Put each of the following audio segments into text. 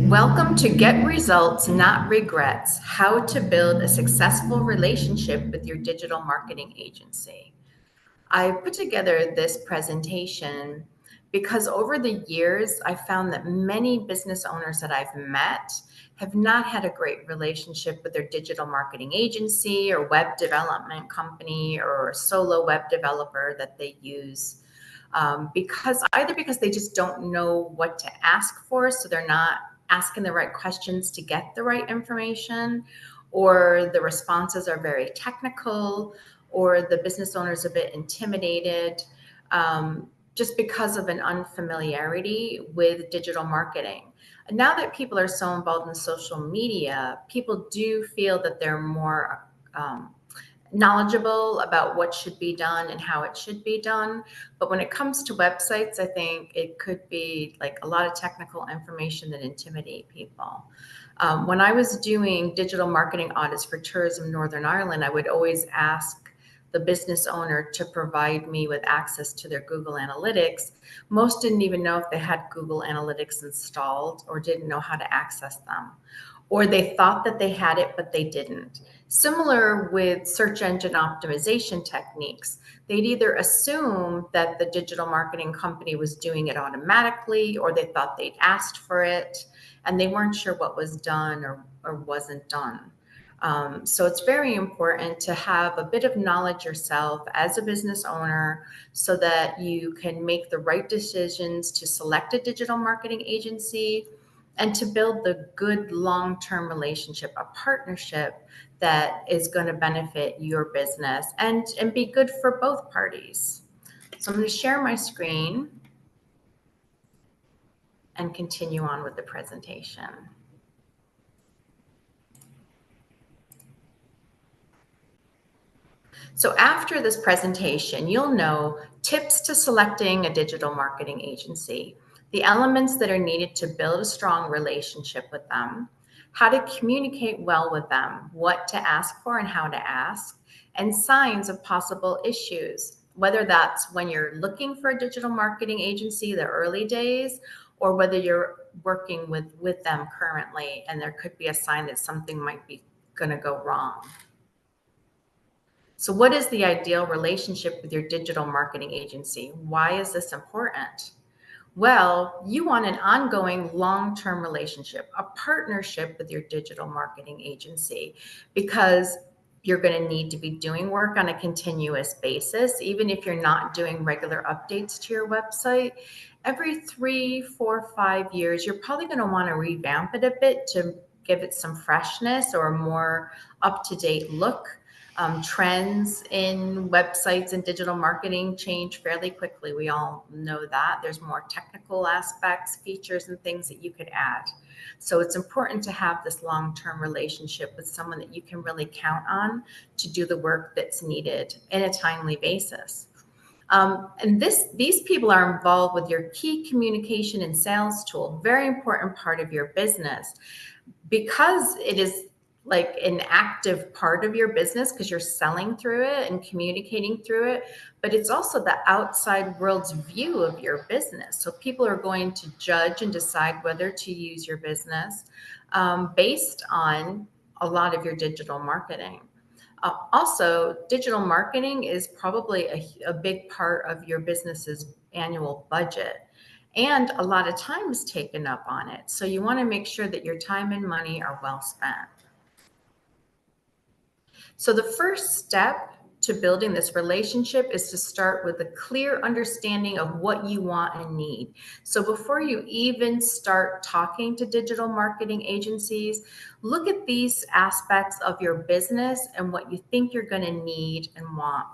Welcome to Get Results, Not Regrets, How to Build a Successful Relationship with Your Digital Marketing Agency. I put together this presentation because over the years, I found that many business owners that I've met have not had a great relationship with their digital marketing agency or web development company or solo web developer that they use. Because they just don't know what to ask for, so they're not asking the right questions to get the right information, or the responses are very technical, or the business owner is a bit intimidated just because of an unfamiliarity with digital marketing. Now that people are so involved in social media, people do feel that they're more knowledgeable about what should be done and how it should be done. But when it comes to websites, I think it could be like a lot of technical information that intimidate people. When I was doing digital marketing audits for Tourism Northern Ireland, I would always ask the business owner to provide me with access to their Google Analytics. Most didn't even know if they had Google Analytics installed or didn't know how to access them. Or they thought that they had it, but they didn't. Similar with search engine optimization techniques. They'd either assume that the digital marketing company was doing it automatically, or they thought they'd asked for it, and they weren't sure what was done or wasn't done. So it's very important to have a bit of knowledge yourself as a business owner so that you can make the right decisions to select a digital marketing agency and to build the good long-term relationship, a partnership that is going to benefit your business and be good for both parties. So I'm going to share my screen and continue on with the presentation. So after this presentation, you'll know tips to selecting a digital marketing agency, the elements that are needed to build a strong relationship with them, how to communicate well with them, what to ask for and how to ask, and signs of possible issues, whether that's when you're looking for a digital marketing agency, the early days, or whether you're working with them currently and there could be a sign that something might be going to go wrong. So what is the ideal relationship with your digital marketing agency? Why is this important? Well, you want an ongoing long-term relationship, a partnership with your digital marketing agency, because you're going to need to be doing work on a continuous basis, even if you're not doing regular updates to your website. Every 3, 4, 5 years, you're probably going to want to revamp it a bit to give it some freshness or a more up-to-date look. Trends in websites and digital marketing change fairly quickly. We all know that. There's more technical aspects, features, and things that you could add. So it's important to have this long-term relationship with someone that you can really count on to do the work that's needed in a timely basis. And these people are involved with your key communication and sales tool, very important part of your business, because it is like an active part of your business because you're selling through it and communicating through it, but it's also the outside world's view of your business. So people are going to judge and decide whether to use your business based on a lot of your digital marketing. Also, digital marketing is probably a big part of your business's annual budget. And a lot of time is taken up on it. So you want to make sure that your time and money are well spent. So the first step to building this relationship is to start with a clear understanding of what you want and need. So before you even start talking to digital marketing agencies, look at these aspects of your business and what you think you're going to need and want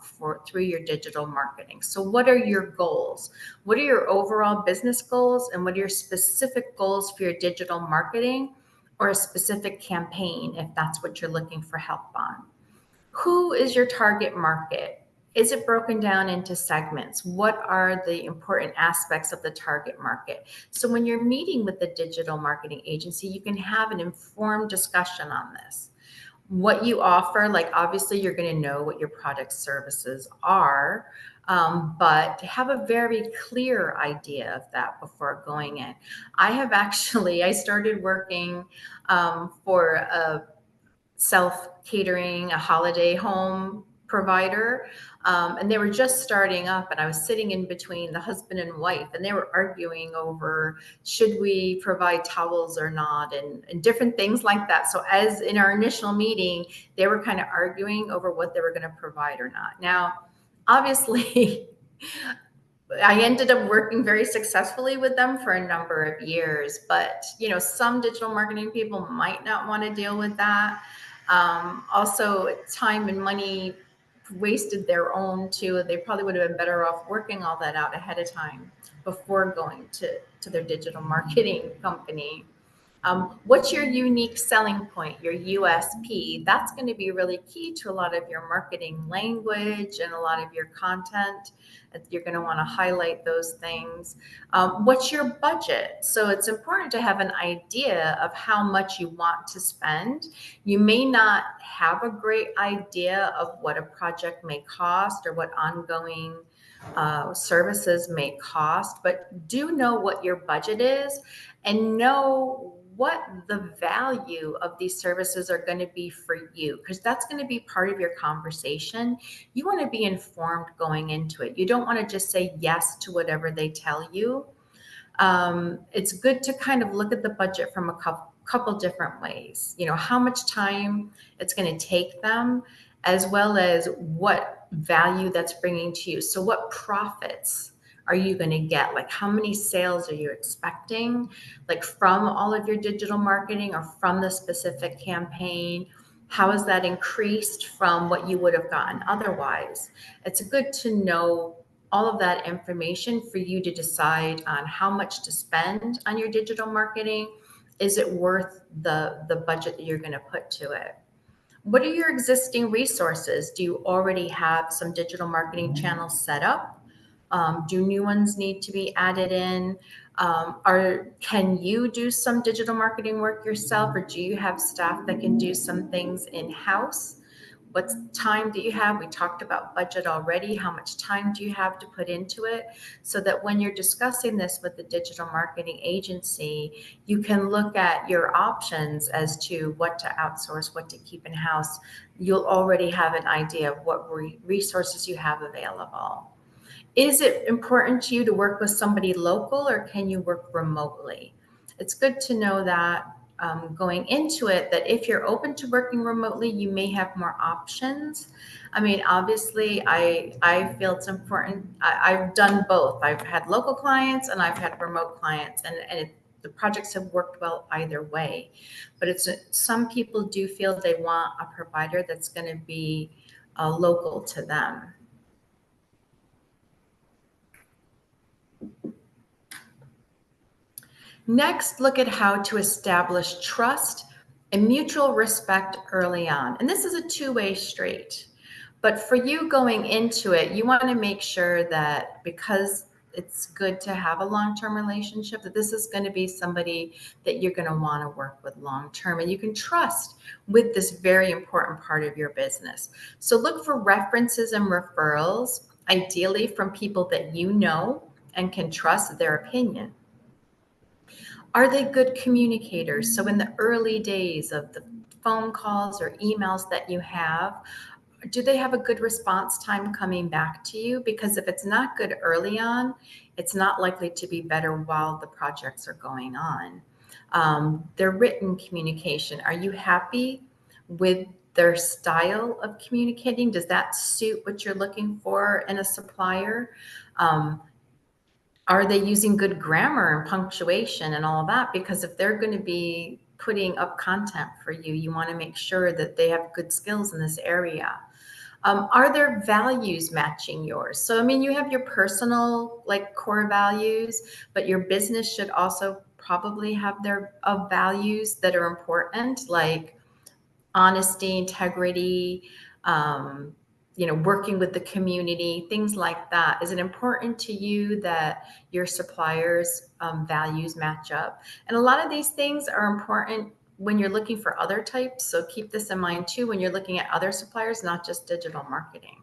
through your digital marketing. So what are your goals? What are your overall business goals, and what are your specific goals for your digital marketing or a specific campaign if that's what you're looking for help on? Who is your target market? Is it broken down into segments? What are the important aspects of the target market? So when you're meeting with the digital marketing agency, you can have an informed discussion on this. What you offer, like obviously you're going to know what your product services are. but have a very clear idea of that before going in. I started working for a self-catering, a holiday home provider. And they were just starting up, and I was sitting in between the husband and wife, and they were arguing over should we provide towels or not, and different things like that. So as in our initial meeting, they were kind of arguing over what they were going to provide or not. Now, obviously, I ended up working very successfully with them for a number of years, but some digital marketing people might not want to deal with that. Also, time and money wasted their own too. They probably would have been better off working all that out ahead of time before going to their digital marketing company. What's your unique selling point, your USP? That's going to be really key to a lot of your marketing language and a lot of your content. You're going to want to highlight those things. What's your budget? So it's important to have an idea of how much you want to spend. You may not have a great idea of what a project may cost or what ongoing services may cost, but do know what your budget is and know what the value of these services are going to be for you, because that's going to be part of your conversation. You want to be informed going into it. You don't want to just say yes to whatever they tell you. It's good to kind of look at the budget from a couple different ways. How much time it's going to take them, as well as what value that's bringing to you. So what profits are you going to get? Like, how many sales are you expecting, like from all of your digital marketing or from the specific campaign? How is that increased from what you would have gotten otherwise? It's good to know all of that information for you to decide on how much to spend on your digital marketing. Is it worth the budget that you're going to put to it? What are your existing resources? Do you already have some digital marketing channels set up? Do new ones need to be added in? Can you do some digital marketing work yourself, or do you have staff that can do some things in-house? What time do you have? We talked about budget already. How much time do you have to put into it? So that when you're discussing this with the digital marketing agency, you can look at your options as to what to outsource, what to keep in-house. You'll already have an idea of what resources you have available. Is it important to you to work with somebody local, or can you work remotely? It's good to know that going into it, that if you're open to working remotely, you may have more options. I mean, obviously, I feel it's important. I've done both. I've had local clients and I've had remote clients, and the projects have worked well either way. But some people do feel they want a provider that's going to be local to them. Next, look at how to establish trust and mutual respect early on. And this is a two-way street. But for you going into it, you want to make sure that, because it's good to have a long-term relationship, that this is going to be somebody that you're going to want to work with long-term and you can trust with this very important part of your business. So look for references and referrals, ideally from people that you know and can trust their opinion. Are they good communicators? So in the early days of the phone calls or emails that you have, do they have a good response time coming back to you? Because if it's not good early on, it's not likely to be better while the projects are going on. Their written communication, are you happy with their style of communicating? Does that suit what you're looking for in a supplier? Are they using good grammar and punctuation and all that? Because if they're going to be putting up content for you, you want to make sure that they have good skills in this area. Are their values matching yours? So, I mean, you have your personal like core values, but your business should also probably have their values that are important, like honesty, integrity, working with the community, things like that. Is it important to you that your suppliers' values match up? And a lot of these things are important when you're looking for other types. So keep this in mind too when you're looking at other suppliers, not just digital marketing.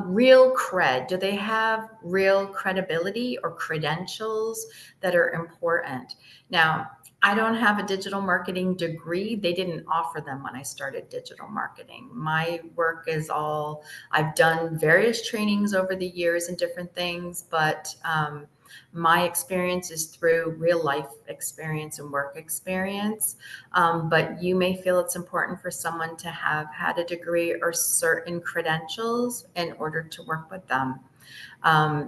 Real cred. Do they have real credibility or credentials that are important? Now, I don't have a digital marketing degree. They didn't offer them when I started digital marketing. My work is all, I've done various trainings over the years and different things, but my experience is through real life experience and work experience. But you may feel it's important for someone to have had a degree or certain credentials in order to work with them.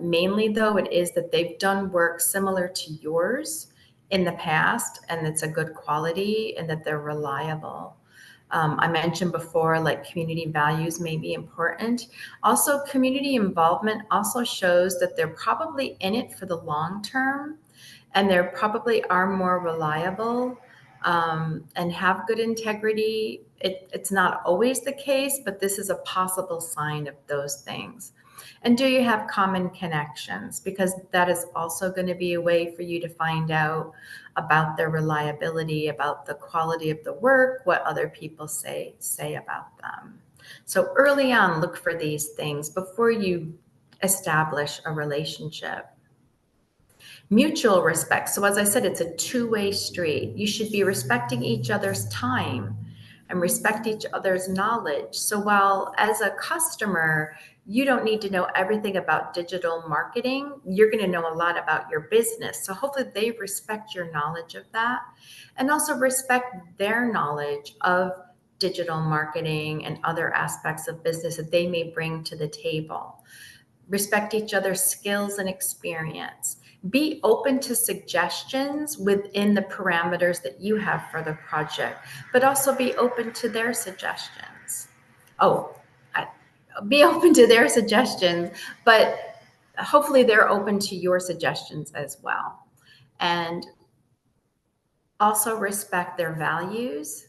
Mainly, though, it is that they've done work similar to yours in the past, and it's a good quality and that they're reliable. I mentioned before, like community values may be important. Also, community involvement also shows that they're probably in it for the long term, and they probably are more reliable and have good integrity. It's not always the case, but this is a possible sign of those things. And do you have common connections? Because that is also going to be a way for you to find out about their reliability, about the quality of the work, what other people say about them. So early on, look for these things before you establish a relationship. Mutual respect. So as I said, it's a two-way street. You should be respecting each other's time and respect each other's knowledge. So while as a customer, you don't need to know everything about digital marketing, you're going to know a lot about your business. So hopefully they respect your knowledge of that and also respect their knowledge of digital marketing and other aspects of business that they may bring to the table. Respect each other's skills and experience. Be open to suggestions within the parameters that you have for the project, but also be open to their suggestions. Be open to their suggestions, but hopefully they're open to your suggestions as well. And also respect their values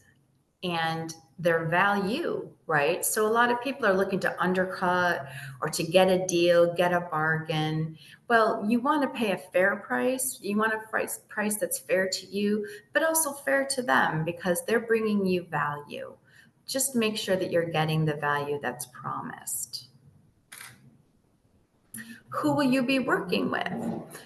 and their value, right? So a lot of people are looking to undercut or to get a deal, get a bargain. Well, you want to pay a fair price. You want a price that's fair to you, but also fair to them because they're bringing you value. Just make sure that you're getting the value that's promised. Who will you be working with?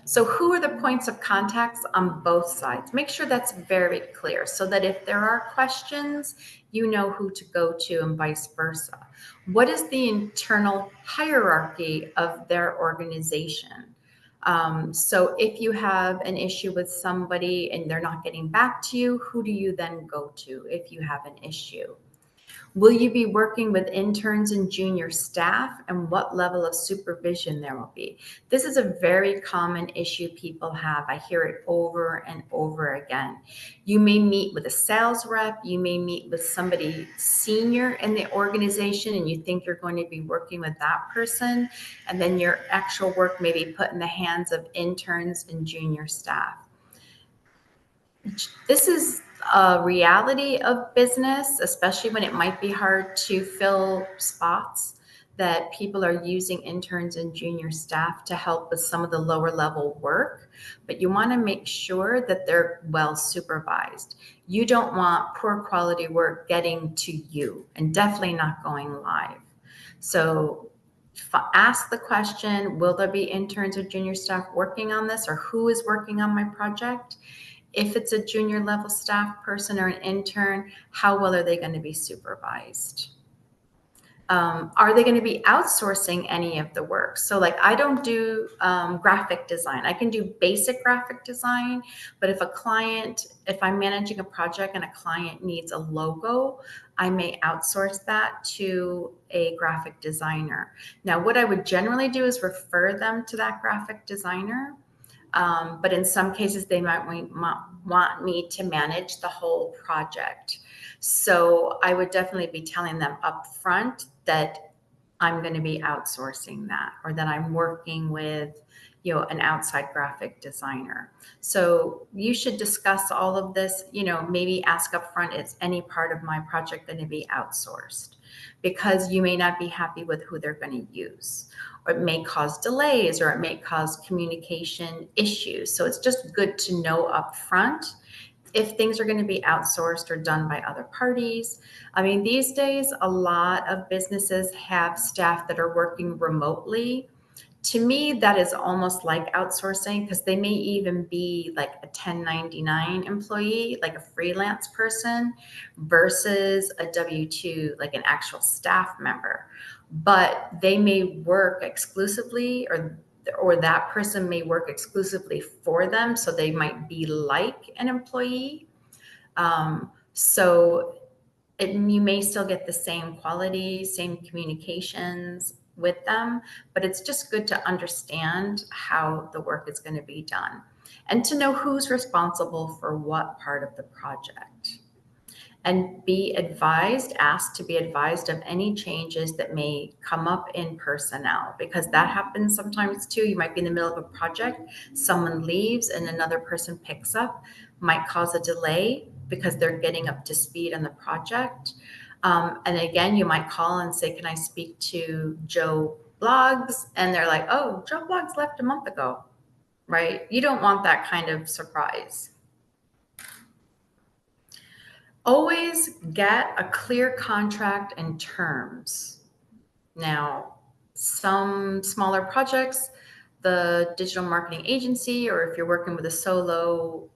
So who are the points of contacts on both sides? Make sure that's very clear so that if there are questions, you know who to go to and vice versa. What is the internal hierarchy of their organization? So if you have an issue with somebody and they're not getting back to you, who do you then go to if you have an issue? Will you be working with interns and junior staff, and what level of supervision there will be? This is a very common issue people have. I hear it over and over again. You may meet with a sales rep, you may meet with somebody senior in the organization, and you think you're going to be working with that person, and then your actual work may be put in the hands of interns and junior staff. This is a reality of business, especially when it might be hard to fill spots, that people are using interns and junior staff to help with some of the lower level work, but you want to make sure that they're well supervised. You don't want poor quality work getting to you and definitely not going live. So ask the question, will there be interns or junior staff working on this, or who is working on my project? If it's a junior level staff person or an intern, how well are they going to be supervised? Are they going to be outsourcing any of the work? So like I don't do graphic design. I can do basic graphic design, but if I'm managing a project and a client needs a logo, I may outsource that to a graphic designer. Now, what I would generally do is refer them to that graphic designer. But in some cases, they might want me to manage the whole project. So I would definitely be telling them up front that I'm going to be outsourcing that, or that I'm working with, an outside graphic designer. So you should discuss all of this, maybe ask up front, is any part of my project going to be outsourced? Because you may not be happy with who they're going to use, or it may cause delays, or it may cause communication issues. So it's just good to know up front. if things are going to be outsourced or done by other parties. I mean, these days, a lot of businesses have staff that are working remotely. To me, that is almost like outsourcing because they may even be like a 1099 employee, like a freelance person, versus a W-2, like an actual staff member. But they may work exclusively, or that person may work exclusively for them, so they might be like an employee. So you may still get the same quality, same communications with them, but it's just good to understand how the work is going to be done and to know who's responsible for what part of the project. And be advised, asked to be advised of any changes that may come up in personnel, because that happens sometimes too. You might be in the middle of a project, someone leaves and another person picks up, might cause a delay because they're getting up to speed on the project. And again, you might call and say, can I speak to Joe Bloggs? And they're like, oh, Joe Bloggs left a month ago, right? You don't want that kind of surprise. Always get a clear contract and terms. Now, some smaller projects, the digital marketing agency, or if you're working with a solo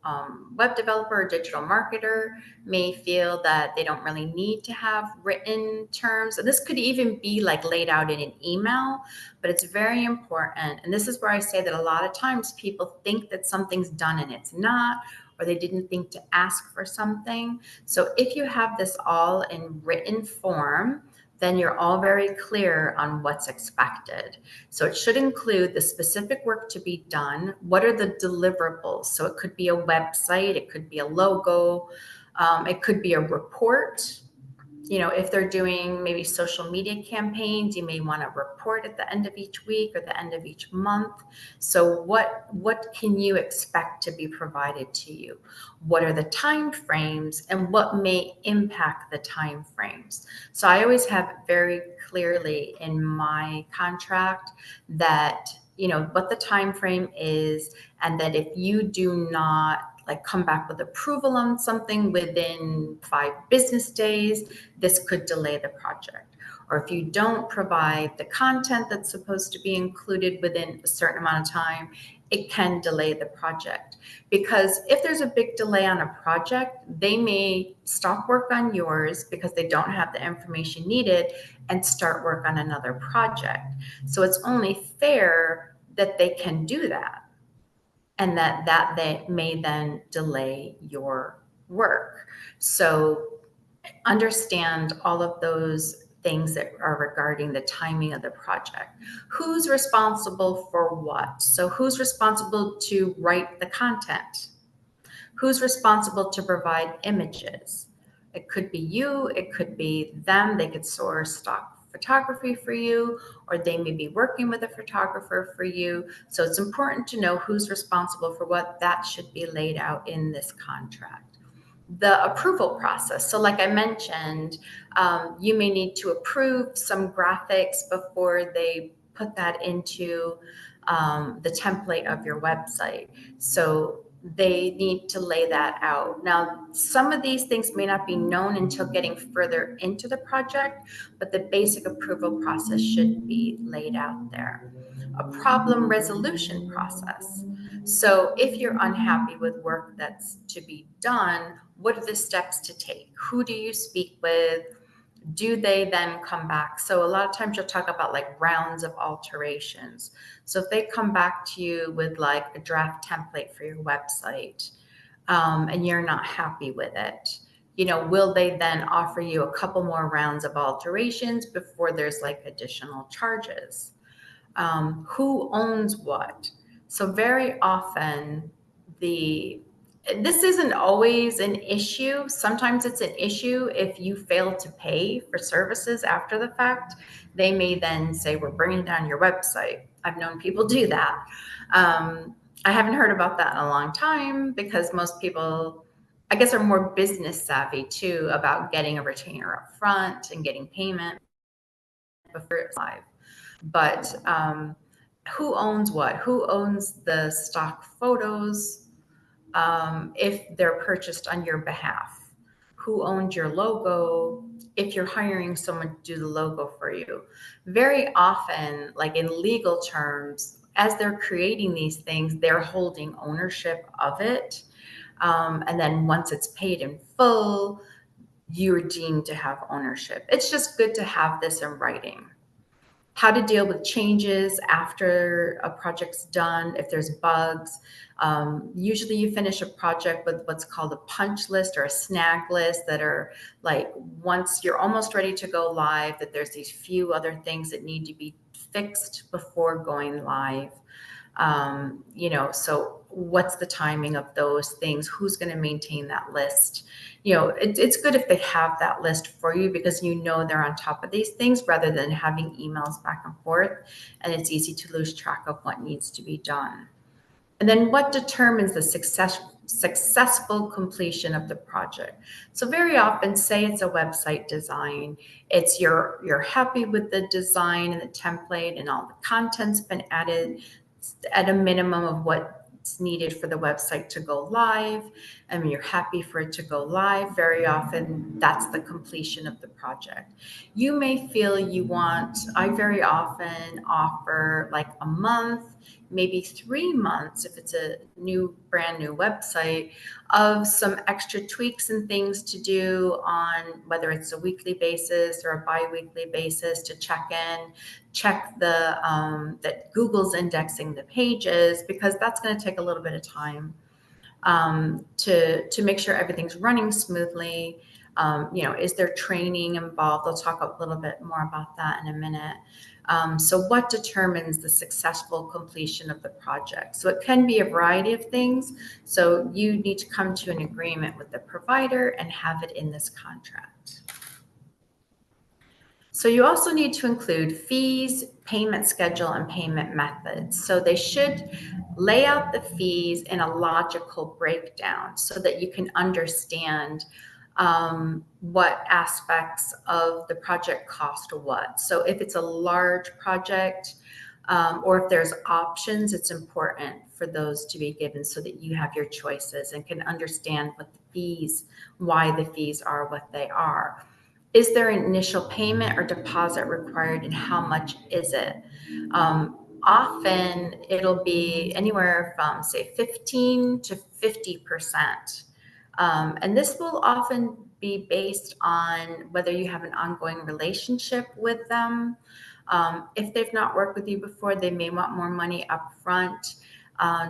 web developer or digital marketer, may feel that they don't really need to have written terms. And this could even be like laid out in an email, but it's very important. And this is where I say that a lot of times people think that something's done and it's not, or they didn't think to ask for something. So if you have this all in written form, then you're all very clear on what's expected. So it should include the specific work to be done. What are the deliverables? So it could be a website, it could be a logo, it could be a report. You know, if they're doing maybe social media campaigns, you may want to report at the end of each week or the end of each month. So what can you expect to be provided to you? What are the time frames and what may impact the time frames? So I always have very clearly in my contract that, you know, what the time frame is, and that if you do not like come back with approval on something within 5 business days, this could delay the project. Or if you don't provide the content that's supposed to be included within a certain amount of time, it can delay the project. Because if there's a big delay on a project, they may stop work on yours because they don't have the information needed and start work on another project. So it's only fair that they can do that, and that they may then delay your work. So understand all of those things that are regarding the timing of the project. Who's responsible for what? So who's responsible to write the content? Who's responsible to provide images? It could be you, it could be them. They could source stock photography for you, or they may be working with a photographer for you. So it's important to know who's responsible for what. That should be laid out in this contract. The approval process. So like I mentioned, you may need to approve some graphics before they put that into the template of your website. So they need to lay that out. Now, some of these things may not be known until getting further into the project, but the basic approval process should be laid out there. A problem resolution process. So if you're unhappy with work that's to be done, what are the steps to take? Who do you speak with? Do they then come back? So a lot of times you'll talk about like rounds of alterations. So if they come back to you with like a draft template for your website, and you're not happy with it, you know, will they then offer you a couple more rounds of alterations before there's like additional charges? Who owns what? So very often this isn't always an issue. Sometimes it's an issue if you fail to pay for services after the fact. They may then say, we're bringing down your website. I've known people do that. I haven't heard about that in a long time because most people, I guess, are more business savvy too about getting a retainer up front and getting payment before it's live. But who owns what? Who owns the stock photos? if they're purchased on your behalf, who owned your logo, if you're hiring someone to do the logo for you. Very often, like in legal terms, as they're creating these things, they're holding ownership of it. And then once it's paid in full, you're deemed to have ownership. It's just good to have this in writing. How to deal with changes after a project's done, if there's bugs. Usually you finish a project with what's called a punch list or a snag list that are like, once you're almost ready to go live, that there's these few other things that need to be fixed before going live. So what's the timing of those things? Who's going to maintain that list? It's good if they have that list for you, because they're on top of these things rather than having emails back and forth, and it's easy to lose track of what needs to be done. And then what determines the successful completion of the project? So very often, say it's a website design, it's you're happy with the design and the template and all the content's been added at a minimum of what's needed for the website to go live. I mean, you're happy for it to go live. Very often, that's the completion of the project. You may feel I very often offer like a month, maybe 3 months, if it's a brand new website, of some extra tweaks and things to do on whether it's a weekly basis or a bi-weekly basis, to check that Google's indexing the pages, because that's going to take a little bit of time to make sure everything's running smoothly. Is there training involved? I'll talk a little bit more about that in a minute. So what determines the successful completion of the project? So it can be a variety of things. So you need to come to an agreement with the provider and have it in this contract. So you also need to include fees, payment schedule, and payment methods. So they should lay out the fees in a logical breakdown so that you can understand what aspects of the project cost what. So if it's a large project, or if there's options, it's important for those to be given so that you have your choices and can understand why the fees are what they are. Is there an initial payment or deposit required, and how much is it? Often it'll be anywhere from, say, 15 to 50%. And this will often be based on whether you have an ongoing relationship with them. If they've not worked with you before, they may want more money up front.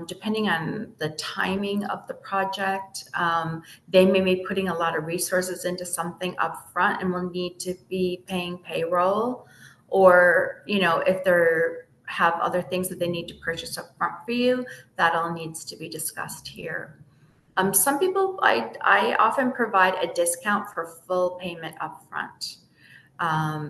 Depending on the timing of the project, they may be putting a lot of resources into something up front and will need to be paying payroll, or if they have other things that they need to purchase up front for you, that all needs to be discussed here. Some people, I often provide a discount for full payment up front.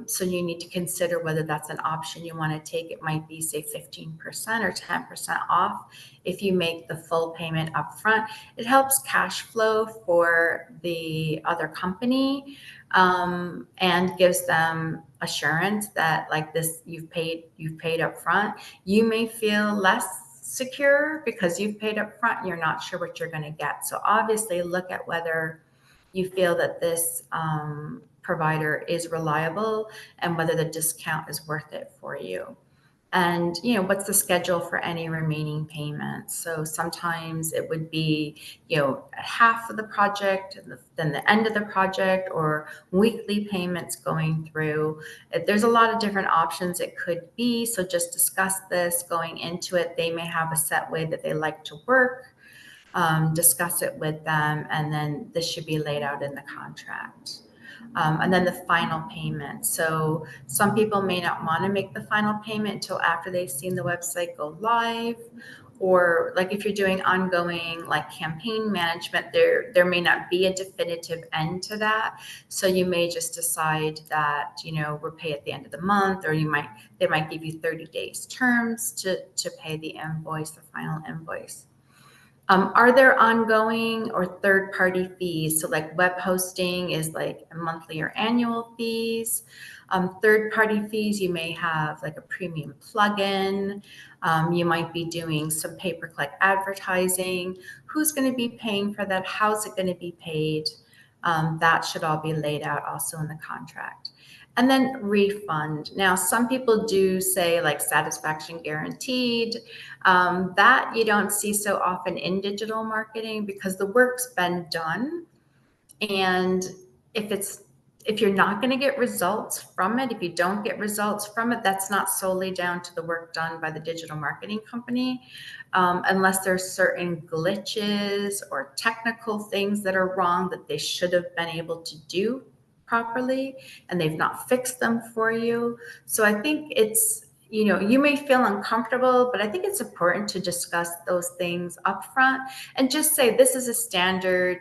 So you need to consider whether that's an option you want to take. It might be, say, 15% or 10% off if you make the full payment up front. It helps cash flow for the other company, and gives them assurance that, like, this, you've paid up front. You may feel less secure because you've paid up front and you're not sure what you're going to get. So obviously look at whether you feel that this provider is reliable and whether the discount is worth it for you. And what's the schedule for any remaining payments? So sometimes it would be half of the project, then the end of the project, or weekly payments going through. There's a lot of different options it could be. So just discuss this going into it. They may have a set way that they like to work. Discuss it with them, and then this should be laid out in the contract. And then the final payment. So some people may not want to make the final payment until after they've seen the website go live, or like if you're doing ongoing like campaign management, there may not be a definitive end to that. So you may just decide that we'll pay at the end of the month, or they might give you 30 days terms to pay the invoice, the final invoice. Are there ongoing or third-party fees? So like web hosting is like a monthly or annual fees. Third-party fees, you may have like a premium plugin. You might be doing some pay-per-click advertising. Who's going to be paying for that? How's it going to be paid? That should all be laid out also in the contract. And then refund. Now, some people do say like satisfaction guaranteed. That you don't see so often in digital marketing because the work's been done. And if you're not going to get results from it, if you don't get results from it, that's not solely down to the work done by the digital marketing company, unless there's certain glitches or technical things that are wrong that they should have been able to do properly and they've not fixed them for you. So I think it's, you may feel uncomfortable, but I think it's important to discuss those things upfront and just say this is a standard.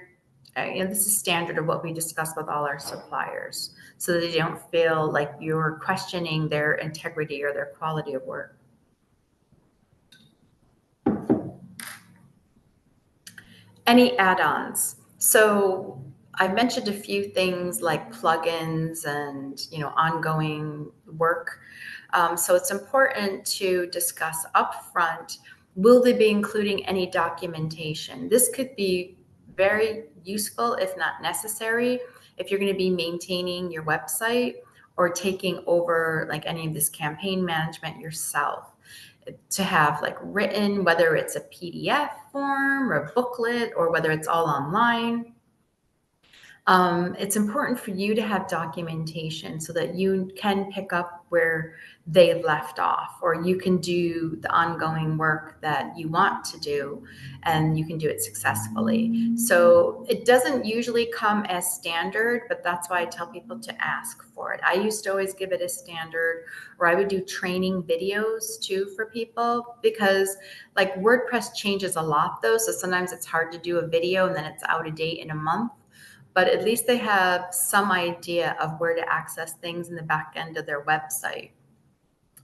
This is standard of what we discuss with all our suppliers so that they don't feel like you're questioning their integrity or their quality of work. Any add-ons? So I mentioned a few things like plugins and ongoing work. So it's important to discuss upfront, will they be including any documentation? This could be very useful, if not necessary, if you're going to be maintaining your website or taking over like any of this campaign management yourself, to have like written, whether it's a PDF form or a booklet or whether it's all online. It's important for you to have documentation so that you can pick up where they left off, or you can do the ongoing work that you want to do and you can do it successfully. So it doesn't usually come as standard, but that's why I tell people to ask for it. I used to always give it as standard, or I would do training videos too for people, because like WordPress changes a lot though. So sometimes it's hard to do a video and then it's out of date in a month. But at least they have some idea of where to access things in the back end of their website.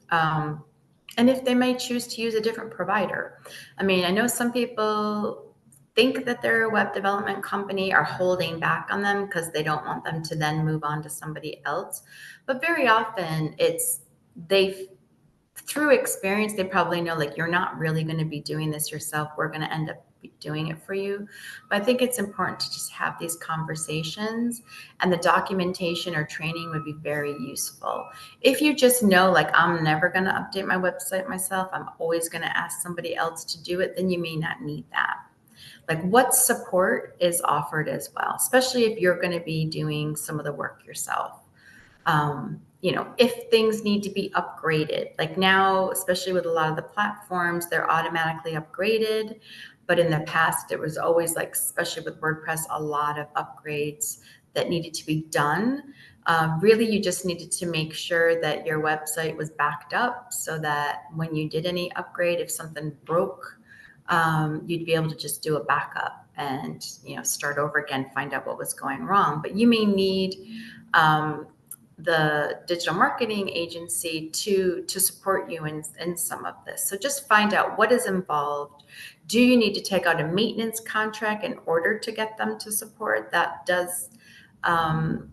And if they may choose to use a different provider. I mean, I know some people think that they're a web development company, are holding back on them because they don't want them to then move on to somebody else. But very often through experience, they probably know like you're not really going to be doing this yourself. We're going to end up doing it for you. But I think it's important to just have these conversations, and the documentation or training would be very useful. If you just know like I'm never going to update my website myself, I'm always going to ask somebody else to do it, then you may not need that. Like what support is offered as well, especially if you're going to be doing some of the work yourself. If things need to be upgraded, like now, especially with a lot of the platforms, they're automatically upgraded. But in the past, there was always like, especially with WordPress, a lot of upgrades that needed to be done. Really, you just needed to make sure that your website was backed up so that when you did any upgrade, if something broke, you'd be able to just do a backup and start over again, find out what was going wrong. But you may need the digital marketing agency to support you in some of this. So just find out what is involved. Do you need to take out a maintenance contract in order to get them to support? That does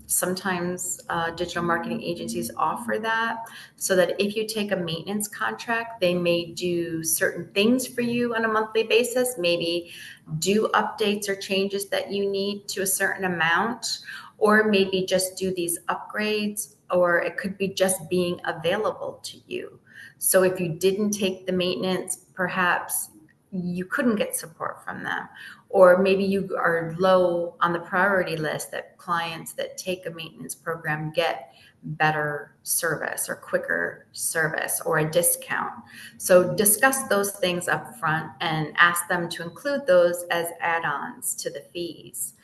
sometimes digital marketing agencies offer that, so that if you take a maintenance contract, they may do certain things for you on a monthly basis, maybe do updates or changes that you need to a certain amount, or maybe just do these upgrades, or it could be just being available to you. So if you didn't take the maintenance, perhaps you couldn't get support from them, or maybe you are low on the priority list, that clients that take a maintenance program get better service or quicker service or a discount. So discuss those things up front and ask them to include those as add-ons to the fees.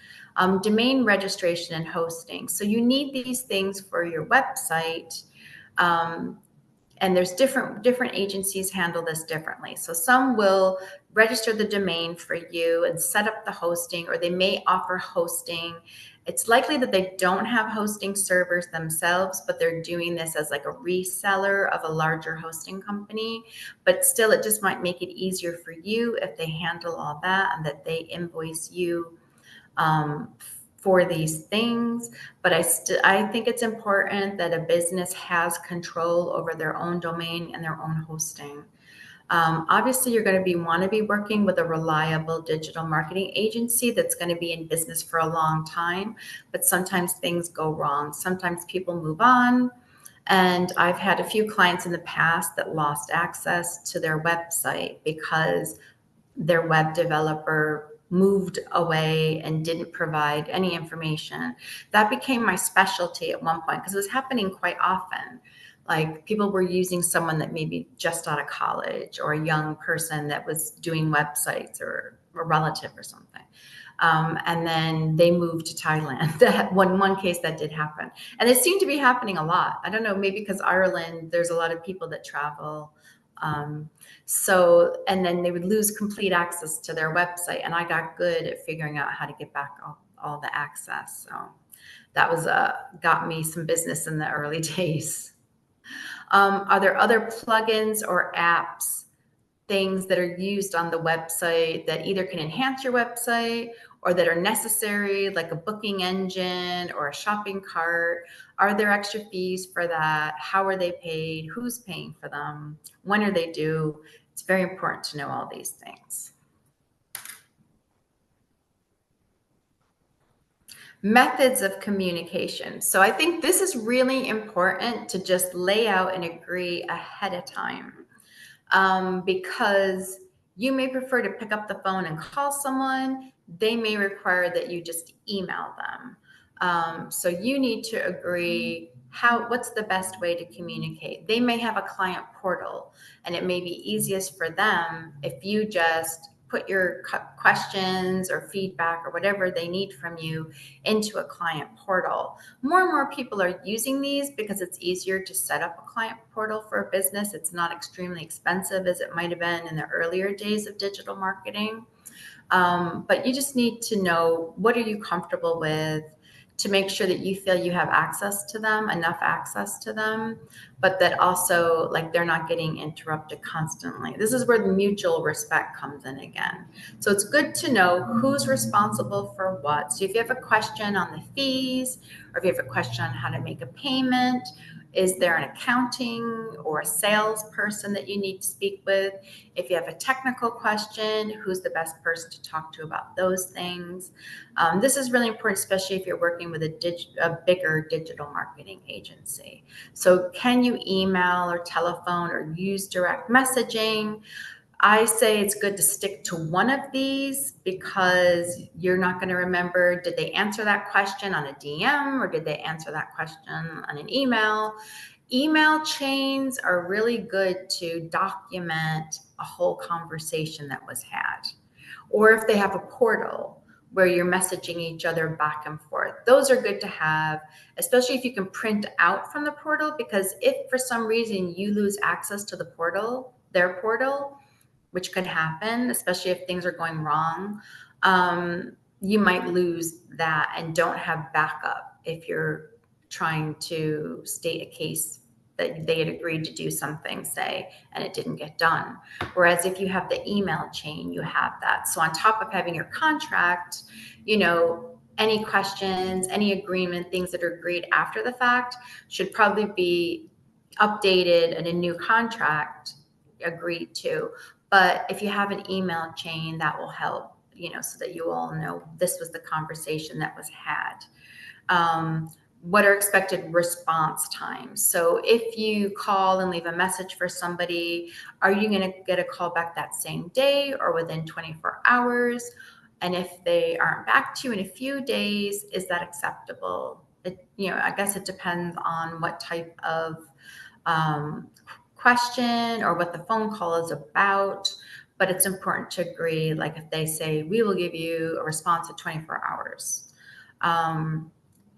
Domain registration and hosting. So you need these things for your website. And there's different agencies handle this differently. So some will register the domain for you and set up the hosting, or they may offer hosting It's likely that they don't have hosting servers themselves, but they're doing this as like a reseller of a larger hosting company. But still, it just might make it easier for you if they handle all that and that they invoice you for these things. But I think it's important that a business has control over their own domain and their own hosting. Obviously, you're going to want to be working with a reliable digital marketing agency that's going to be in business for a long time, but sometimes things go wrong. Sometimes people move on. And I've had a few clients in the past that lost access to their website because their web developer moved away and didn't provide any information. That became my specialty at one point because it was happening quite often. Like people were using someone that maybe just out of college or a young person that was doing websites or a relative or something. And then they moved to Thailand. That one case that did happen. And it seemed to be happening a lot. I don't know, maybe because Ireland, there's a lot of people that travel. And then they would lose complete access to their website. And I got good at figuring out how to get back all the access. So that was got me some business in the early days. Are there other plugins or apps, things that are used on the website that either can enhance your website or that are necessary, like a booking engine or a shopping cart? Are there extra fees for that? How are they paid? Who's paying for them? When are they due? It's very important to know all these things. Methods of communication. So I think this is really important to just lay out and agree ahead of time, because you may prefer to pick up the phone and call someone. They may require that you just email them. So you need to agree what's the best way to communicate. They may have a client portal, and it may be easiest for them if you just put your questions or feedback or whatever they need from you into a client portal. More and more people are using these because it's easier to set up a client portal for a business. It's not extremely expensive as it might have been in the earlier days of digital marketing. But you just need to know, what are you comfortable with, to make sure that you feel you have access to them, enough access to them, but that also like they're not getting interrupted constantly. This is where the mutual respect comes in again. So it's good to know who's responsible for what. So if you have a question on the fees, or if you have a question on how to make a payment, is there an accounting or a salesperson that you need to speak with? If you have a technical question, who's the best person to talk to about those things? This is really important, especially if you're working with a bigger digital marketing agency. So can you email or telephone or use direct messaging? I say it's good to stick to one of these because you're not going to remember, did they answer that question on a DM or did they answer that question on an email? Email chains are really good to document a whole conversation that was had. Or if they have a portal where you're messaging each other back and forth, those are good to have, especially if you can print out from the portal, because if for some reason you lose access to the portal, their portal, which could happen, especially if things are going wrong, you might lose that and don't have backup if you're trying to state a case that they had agreed to do something, say, and it didn't get done. Whereas if you have the email chain, you have that. So on top of having your contract, any questions, any agreement, things that are agreed after the fact should probably be updated and a new contract agreed to. But if you have an email chain, that will help, so that you all know this was the conversation that was had. What are expected response times? So if you call and leave a message for somebody, are you going to get a call back that same day or within 24 hours? And if they aren't back to you in a few days, is that acceptable? I guess it depends on what type of question or what the phone call is about, but it's important to agree. Like if they say, we will give you a response in 24 hours.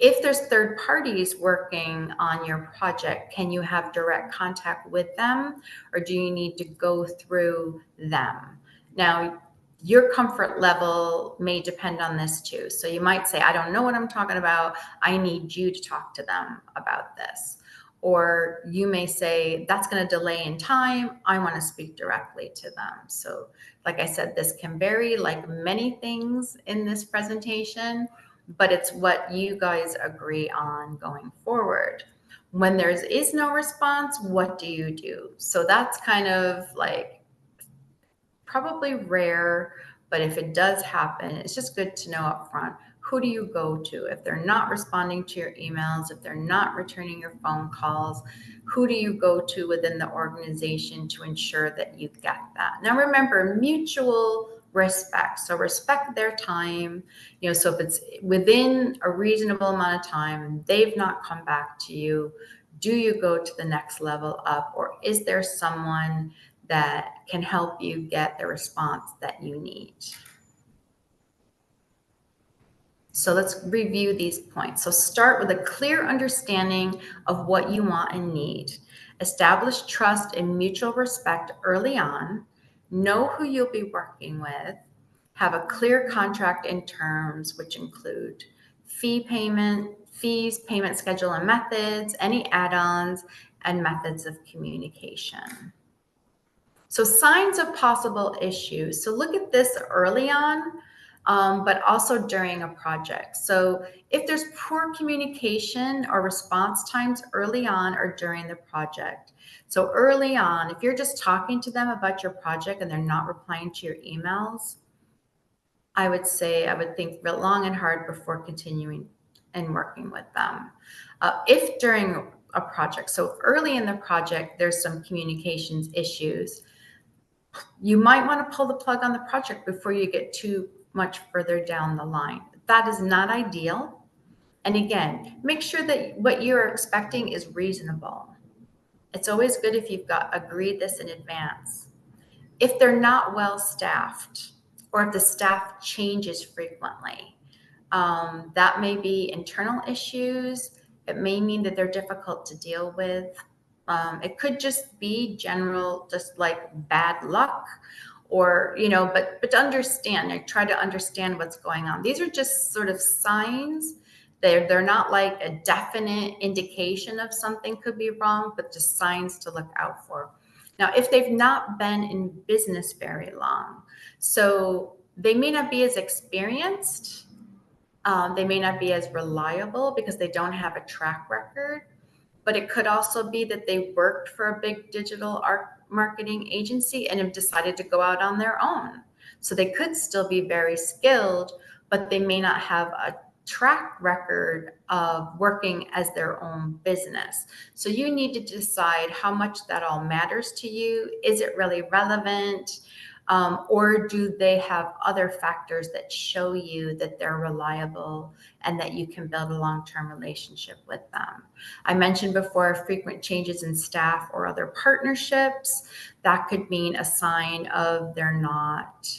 If there's third parties working on your project, can you have direct contact with them, or do you need to go through them? Now, Your comfort level may depend on this too. So you might say, I don't know what I'm talking about. I need you to talk to them about this. Or you may say, that's going to delay in time. I want to speak directly to them. So, like I said, this can vary like many things in this presentation, but it's what you guys agree on going forward. When there is no response, what do you do? So that's kind of like probably rare, but if it does happen, it's just good to know up front. Who do you go to? If they're not responding to your emails, if they're not returning your phone calls, who do you go to within the organization to ensure that you get that? Now remember, mutual respect. So respect their time. So if it's within a reasonable amount of time and they've not come back to you, do you go to the next level up, or is there someone that can help you get the response that you need? So let's review these points. So start with a clear understanding of what you want and need. Establish trust and mutual respect early on. Know who you'll be working with. Have a clear contract and terms, which include fees, payment schedule and methods, any add-ons, and methods of communication. So signs of possible issues. So look at this early on, but also during a project. So if there's poor communication or response times early on or during the project. So early on, if you're just talking to them about your project and they're not replying to your emails, I would think long and hard before continuing and working with them. If during a project, so early in the project, there's some communications issues, you might want to pull the plug on the project before you get too much further down the line. That is not ideal. And again, make sure that what you're expecting is reasonable. It's always good if you've agreed this in advance. If they're not well staffed, or if the staff changes frequently, that may be internal issues. It may mean that they're difficult to deal with. It could just be general, just like bad luck, or but to understand, I try to understand what's going on. These are just sort of signs. They're not like a definite indication of something could be wrong, but just signs to look out for. Now, if they've not been in business very long, so they may not be as experienced, they may not be as reliable because they don't have a track record. But it could also be that they worked for a big digital marketing agency and have decided to go out on their own. So they could still be very skilled, but they may not have a track record of working as their own business. So you need to decide how much that all matters to you. Is it really relevant? Or do they have other factors that show you that they're reliable and that you can build a long-term relationship with them? I mentioned before frequent changes in staff or other partnerships. That could mean a sign of they're not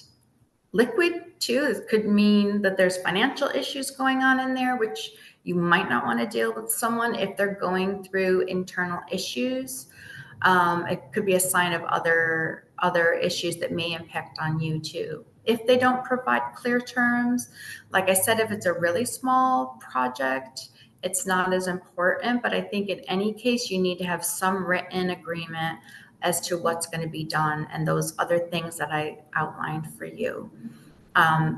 liquid too. It could mean that there's financial issues going on in there, which you might not want to deal with someone if they're going through internal issues. It could be a sign of other issues that may impact on you too. If they don't provide clear terms, like I said, if it's a really small project, it's not as important, but I think in any case, you need to have some written agreement as to what's going to be done and those other things that I outlined for you.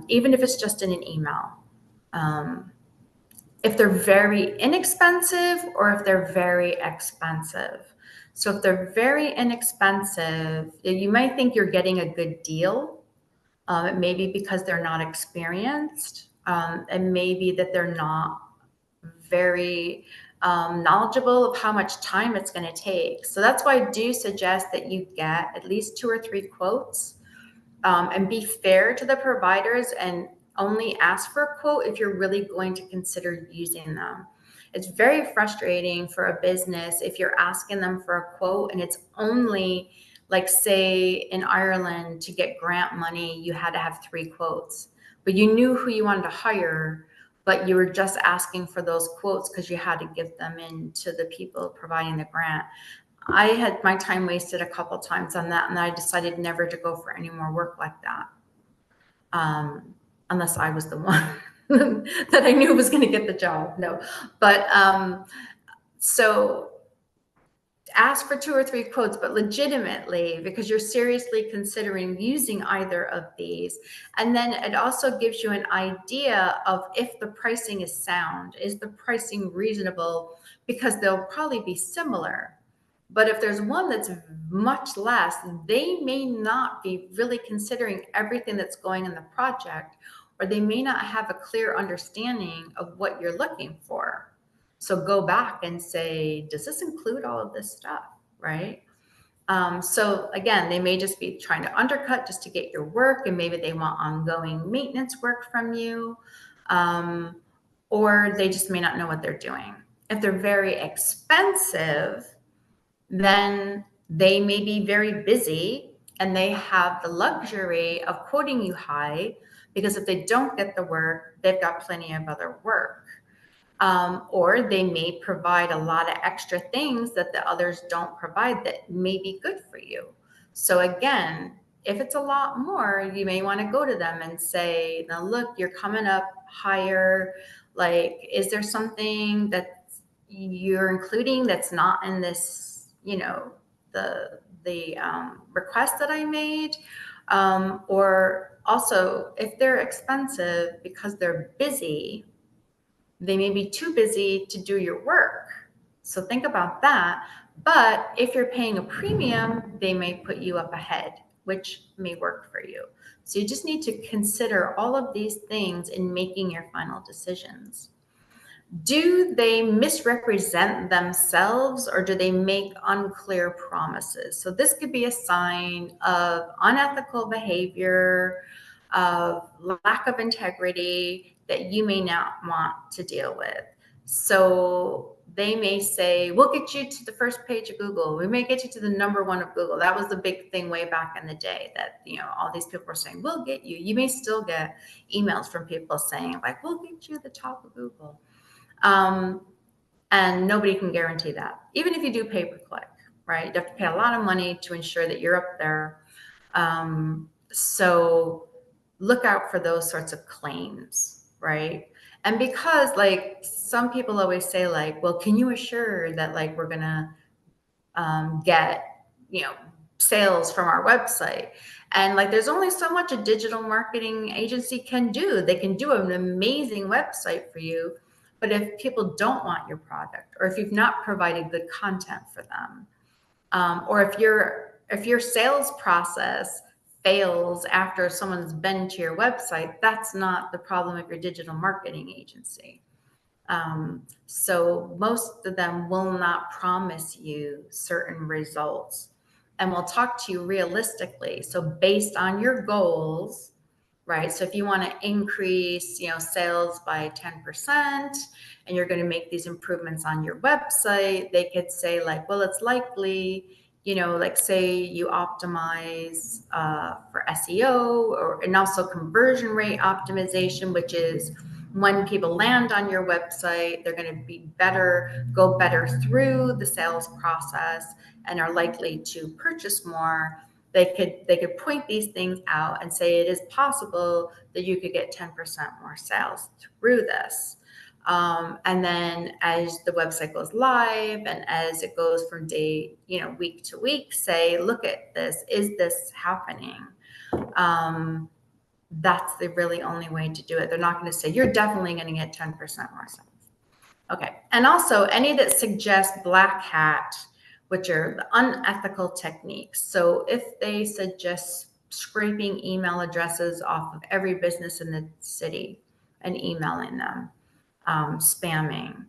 Even if it's just in an email. If they're very inexpensive or if they're very expensive. So if they're very inexpensive, you might think you're getting a good deal. It may be because they're not experienced, and maybe that they're not very knowledgeable of how much time it's going to take. So that's why I do suggest that you get at least 2 or 3 quotes, and be fair to the providers and only ask for a quote if you're really going to consider using them. It's very frustrating for a business if you're asking them for a quote and it's only, like, say in Ireland, to get grant money, you had to have 3 quotes, but you knew who you wanted to hire, but you were just asking for those quotes because you had to give them in to the people providing the grant. I had my time wasted a couple times on that, and I decided never to go for any more work like that. unless I was the one that I knew was going to get the job. No, but so ask for 2 or 3 quotes, but legitimately, because you're seriously considering using either of these. And then it also gives you an idea of if the pricing is sound. Is the pricing reasonable? Because they'll probably be similar. But if there's one that's much less, they may not be really considering everything that's going in the project, or they may not have a clear understanding of what you're looking for. So go back and say, does this include all of this stuff, right? So again, they may just be trying to undercut just to get your work, and maybe they want ongoing maintenance work from you, or they just may not know what they're doing. If they're very expensive, then they may be very busy and they have the luxury of quoting you high, because if they don't get the work, they've got plenty of other work. Or they may provide a lot of extra things that the others don't provide that may be good for you. So again, if it's a lot more, you may want to go to them and say, now look, you're coming up higher. Like, is there something that you're including that's not in this, the request that I made? Or also, if they're expensive because they're busy, they may be too busy to do your work. So think about that. But if you're paying a premium, they may put you up ahead, which may work for you. So you just need to consider all of these things in making your final decisions. Do they misrepresent themselves, or do they make unclear promises? So this could be a sign of unethical behavior, of lack of integrity that you may not want to deal with. So they may say, we'll get you to the first page of Google. We may get you to the number 1 of Google. That was the big thing way back in the day, that, all these people were saying, we'll get you. You may still get emails from people saying, like, we'll get you to the top of Google. And nobody can guarantee that. Even if you do pay-per-click, right? You have to pay a lot of money to ensure that you're up there. So look out for those sorts of claims, right? And because, like, some people always say, like, well, can you assure that, like, we're gonna get, sales from our website? And, like, there's only so much a digital marketing agency can do. They can do an amazing website for you, but if people don't want your product, or if you've not provided good content for them, or if your sales process fails after someone's been to your website, that's not the problem of your digital marketing agency. So most of them will not promise you certain results, and will talk to you realistically. So based on your goals, right? So if you want to increase, sales by 10%, and you're going to make these improvements on your website, they could say, like, well, it's likely, like, say you optimize for SEO, and also conversion rate optimization, which is when people land on your website, they're going to go better through the sales process and are likely to purchase more. They could point these things out and say it is possible that you could get 10% more sales through this. And then as the website goes live and as it goes from week to week, say, look at this. Is this happening? That's the really only way to do it. They're not going to say you're definitely going to get 10% more sales. Okay. And also any that suggest black hat, which are the unethical techniques. So if they suggest scraping email addresses off of every business in the city and emailing them, spamming,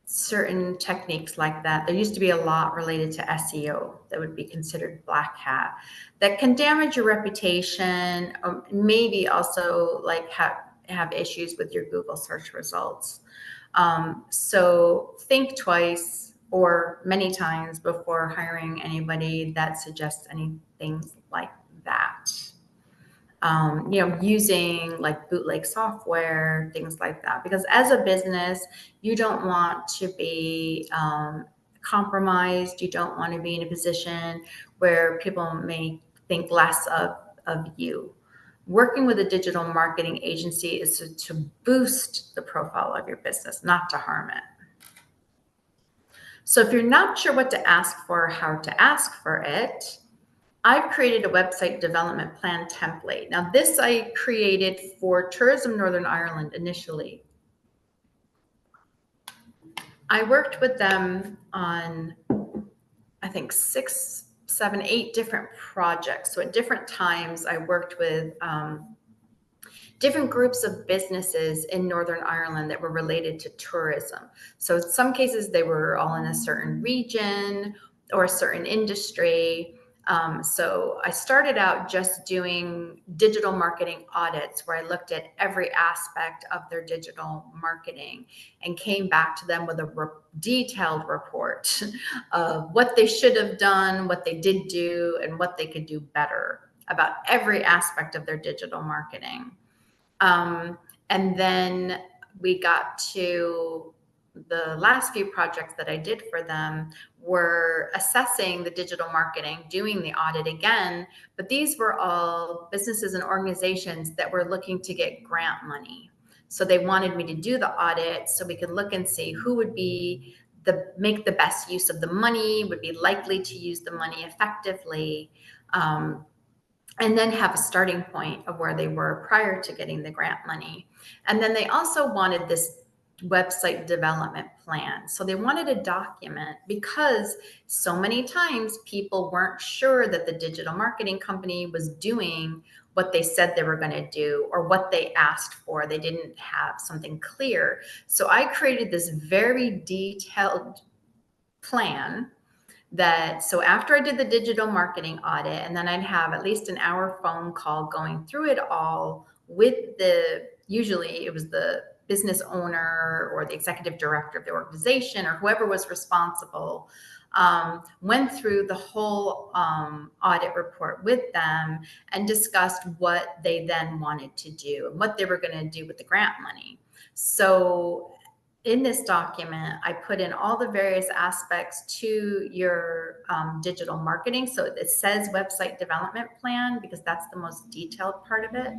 certain techniques like that. There used to be a lot related to SEO that would be considered black hat, that can damage your reputation, maybe also like have issues with your Google search results. So think twice or many times before hiring anybody that suggests anything like that. Using like bootleg software, things like that. Because as a business, you don't want to be compromised. You don't want to be in a position where people may think less of you. Working with a digital marketing agency is to boost the profile of your business, not to harm it. So if you're not sure what to ask for, how to ask for it, I've created a website development plan template. Now, this I created for Tourism Northern Ireland initially. I worked with them on, I think, 6, 7, 8 different projects. So at different times, I worked with different groups of businesses in Northern Ireland that were related to tourism. So in some cases, they were all in a certain region or a certain industry. So I started out just doing digital marketing audits where I looked at every aspect of their digital marketing and came back to them with a detailed report of what they should have done, what they did do, and what they could do better about every aspect of their digital marketing. And then we got to the last few projects that I did for them were assessing the digital marketing, doing the audit again, but these were all businesses and organizations that were looking to get grant money. So they wanted me to do the audit so we could look and see who would be make the best use of the money, would be likely to use the money effectively. And then have a starting point of where they were prior to getting the grant money. And then they also wanted this website development plan. So they wanted a document because so many times people weren't sure that the digital marketing company was doing what they said they were going to do or what they asked for. They didn't have something clear. So I created this very detailed plan so after I did the digital marketing audit, and then I'd have at least an hour phone call going through it all with usually it was the business owner or the executive director of the organization or whoever was responsible, went through the whole audit report with them and discussed what they then wanted to do and what they were going to do with the grant money. So in this document, I put in all the various aspects to your digital marketing. So it says website development plan because that's the most detailed part of it.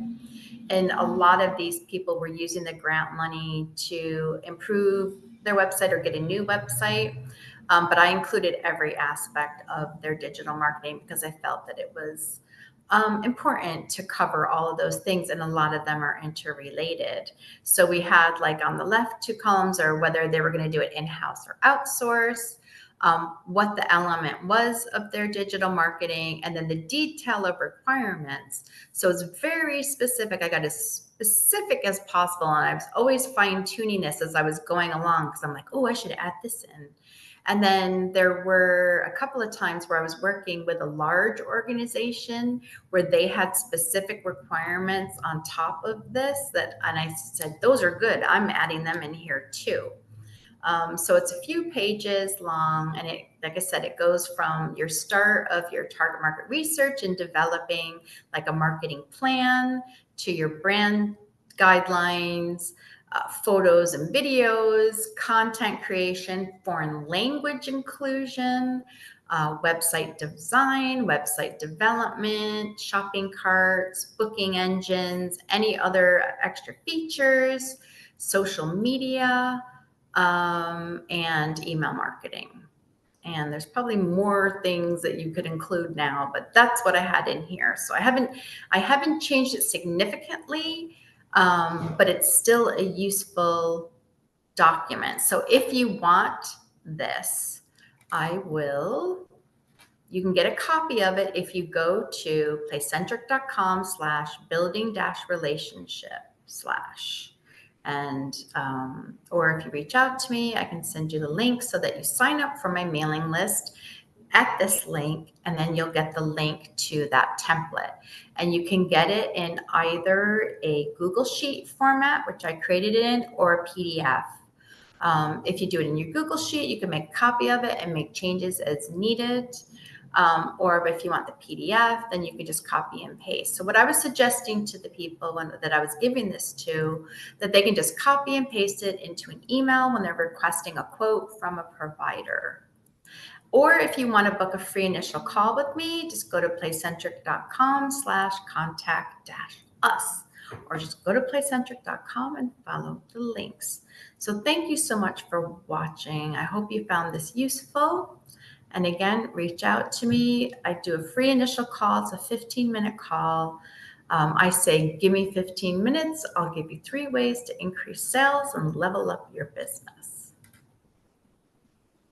And a lot of these people were using the grant money to improve their website or get a new website. But I included every aspect of their digital marketing because I felt that it was important to cover all of those things, and a lot of them are interrelated. So we had like on the left 2 columns are whether they were going to do it in-house or outsource, what the element was of their digital marketing, and then the detail of requirements. So it's very specific. I got as specific as possible, and I was always fine-tuning this as I was going along because I'm like, oh, I should add this in. And then there were a couple of times where I was working with a large organization where they had specific requirements on top of this and I said, those are good. I'm adding them in here too. So it's a few pages long, and like I said, it goes from your start of your target market research and developing like a marketing plan to your brand guidelines, photos and videos, content creation, foreign language inclusion, website design, website development, shopping carts, booking engines, any other extra features, social media, and email marketing. And there's probably more things that you could include now, but that's what I had in here. So I haven't changed it significantly, but it's still a useful document. So if you want this, you can get a copy of it if you go to playcentric.com/building-relationship/ and or if you reach out to me, I can send you the link so that you sign up for my mailing list at this link, and then you'll get the link to that template. And you can get it in either a Google Sheet format, which I created it in, or a PDF. If you do it in your Google Sheet, you can make a copy of it and make changes as needed. Or if you want the PDF, then you can just copy and paste. So what I was suggesting to the people that I was giving this to, that they can just copy and paste it into an email when they're requesting a quote from a provider. Or if you want to book a free initial call with me, just go to playcentric.com/contact-us, or just go to playcentric.com and follow the links. So thank you so much for watching. I hope you found this useful. And again, reach out to me. I do a free initial call. It's a 15-minute call. I say, give me 15 minutes. I'll give you 3 ways to increase sales and level up your business.